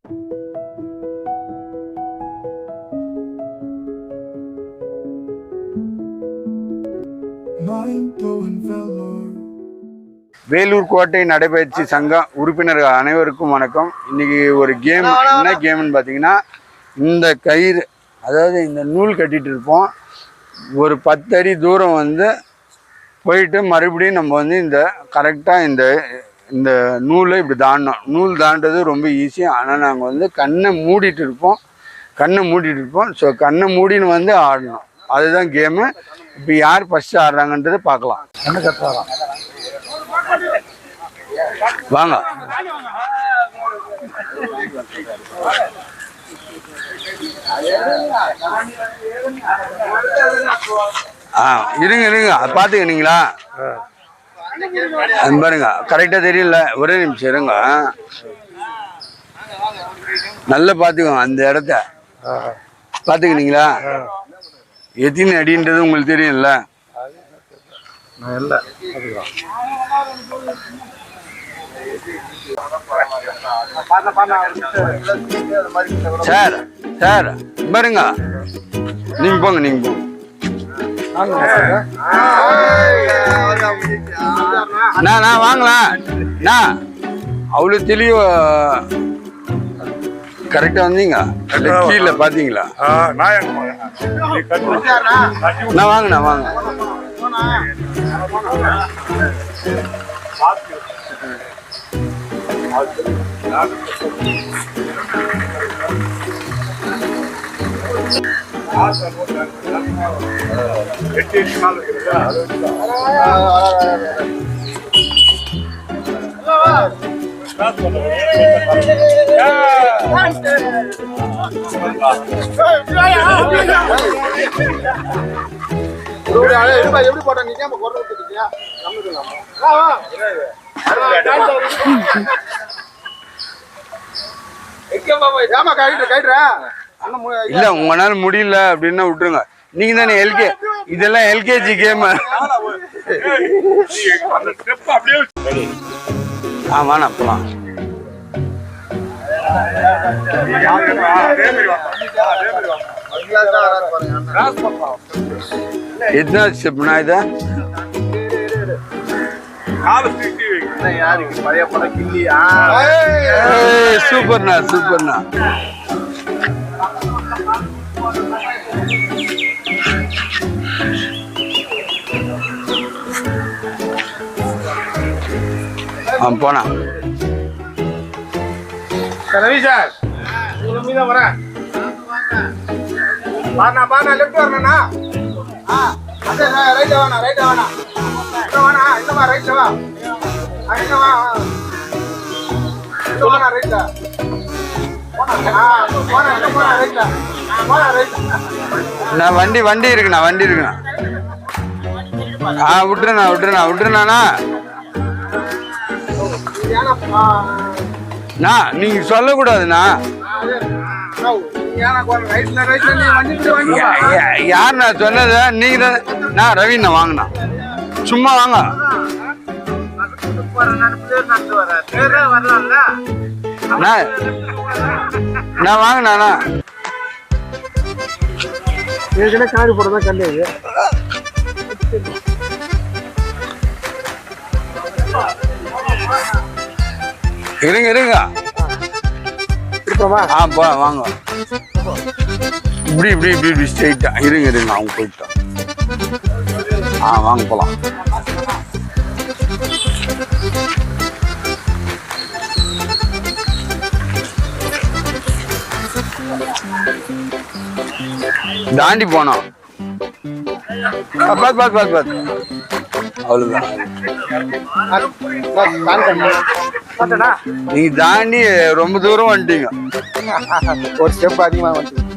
வேலூர் கோட்டை நடைபயிற்சி சங்க உறுப்பினர்கள் அனைவருக்கும் வணக்கம். இன்னைக்கு ஒரு கேம், என்ன கேம்னு பார்த்தீங்கன்னா, இந்த கயிறு, அதாவது இந்த நூல் கட்டிட்டு இருப்போம். ஒரு 10 அடி தூரம் வந்து போயிட்டு மறுபடியும் நம்ம வந்து இந்த கரெக்டாக இந்த நூலை இப்படி தாண்டணும். நூல் தாண்டது ரொம்ப ஈஸி. ஆனால் நாங்கள் வந்து கண்ணை மூடிட்டு இருப்போம். ஸோ கண்ணை மூடின்னு வந்து ஆடணும். அதுதான் கேமு. இப்போ யார் ஃபஸ்ட்டு ஆடுறாங்கன்றது பார்க்கலாம். என்ன கட்டுறாங்க வாங்க. இருங்க பார்த்துக்கினீங்களா? பாருங்க, கரெக்டாக தெரியல, ஒரே நிமிஷம் இருங்க. நல்லா பார்த்துக்கோங்க. அந்த இடத்த பார்த்துக்கினீங்களா? எத்தனை அடின்றது உங்களுக்கு தெரியும்ல? சார் பாருங்க, நீங்க போங்க. நான் வாங்கலாம். அவ்வளோ தெளிவ கரெக்டா வந்தீங்க. கீழே பாத்தீங்களா? நான் வாங்க. எப்படி போட்ட நீங்க இல்ல, உங்களால முடியல அப்படின்னா விட்டுருங்க. நீங்க தானே இதெல்லாம் எல்கேஜி கேம். வாண்ணா போலாம். எத்தனை ஸ்டெப்னா இது? சூப்பர்ண்ணா. போனா ரவி சார், மீதான் வரேன். லெஃப்ட் வரணும்னா ரைட் வேணா இல்லமா ரைட் வா. நான் வண்டி இருக்குண்ணா. விட்டுருண்ணா. நீங்க சொல்லக்கூடாதுண்ணா. யார் நான் சொன்னது? நீங்க தான். ரவிண்ணா வாங்கண்ணா, சும்மா வாங்க. நான் வாங்கண்ணா. ஏற்கனவே காரி போடுறதா கல்லு. இருங்க. வாங்க. இப்படி ஸ்ட்ரைட்டா இருங்க. அவங்க போயிட்டோம். வாங்க போலாம். தாண்டி போனோம். பாத்து அவ்வளவுதான். நீங்க தாண்டி ரொம்ப தூரம் வந்துட்டீங்க. ஒரு ஸ்டெப் அதிகமா வந்துட்டீங்க.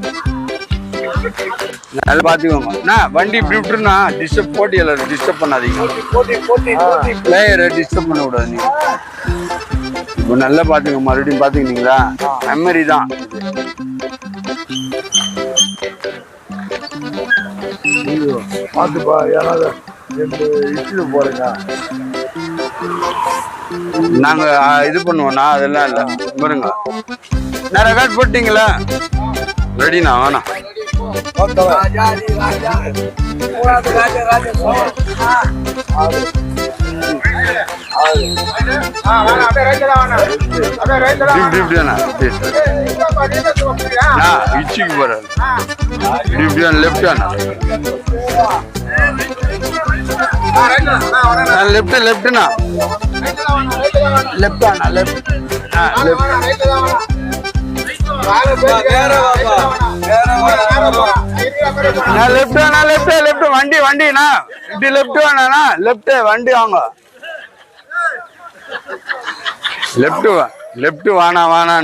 நல்லா பாத்துக்கோங்க. வண்டி இப்படி விட்டுருண்ணா. டிஸ்டர்ப் பண்ணாதீங்க. பிளேயரை டிஸ்டர்ப் பண்ண கூடாது. நீங்க இப்போ நல்லா பாத்துங்க. மறுபடியும் பாத்துக்கிட்டீங்களா? மெமரி தான். பாத்துப்பா, யாராவது 2 இட்லி போறீங்க. நாங்க இது பண்ணுவோம்ண்ணா, அதெல்லாம் இல்லை. பாருங்க, நான் ரெக்கார்ட் போட்டீங்களா? ரெடிண்ணா, வேணாம். இச்சிக்கு போறாரு. லெப்ட் லெப்ட் லெப்ட்னா லெப்ட் ஆனா லெப்ட் லெப்ட் வண்டி வண்டிண்ணா, இப்படி லெப்ட் வேணாண்ணா, லெப்ட் வண்டி வாங்க. லெப்ட் வானா வானா